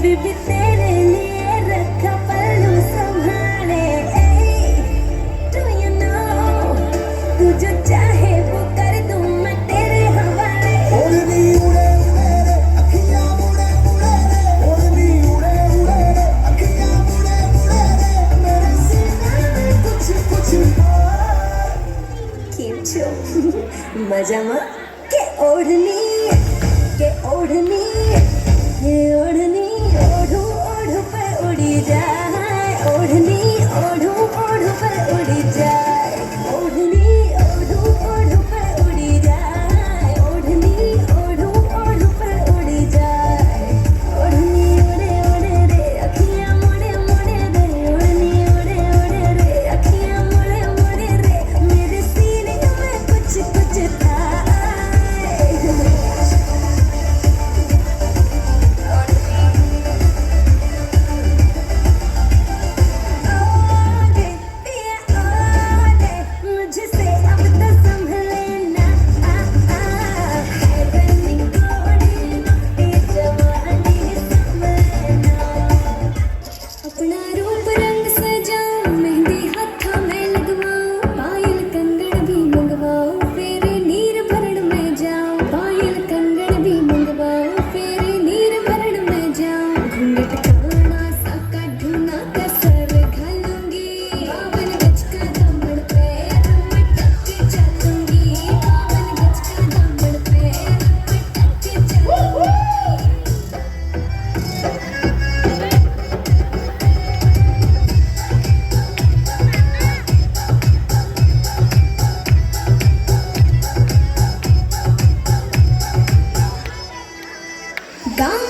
बीबी तेरे लिए रखा पल्लू संभाले। Do you know, तू जो चाहे वो कर दूं मैं तेरे हवाले। उड़नी उड़े उड़े रे अखियां उड़े उड़े रे उड़नी उड़े उड़े रे अखियां उड़े उड़े रे मेरे सीने में कुछ कुछ केम छो मजामा के ओढ़नी ओढ़ू ओढ़ू पर उड़ी जाए। ओढ़नी ओढ़ू ओढ़ू पर उड़ी जाए। ओढ़नी ओढ़ू ओढ़ू पर उड़ी जाए। ओढ़नी ओढ़ू ओढ़ू पर उड़ी जाए। ओढ़नी उड़े उड़े रे अखियां मुड़े मुड़े रे। ओढ़नी उड़े उड़े रे अखियां मुड़े मुड़े रे मेरे सीने में कुछ कुछ था। अपना रूप रंग सजाऊं मेहंदी हाथों में लगवाऊं पायल कंगन भी मंगवाऊं फेरे नीर भरण में जाऊं। पायल कंगन भी मंगवाऊं फेरे नीर भरण में जाऊं। घूंघट काना सा काढूंगा कसर घालूंगी। 52 गज का दामन पे रमटक के चलूंगी। 52 गज का दामन पे रमटक के चलूंगी। गाँव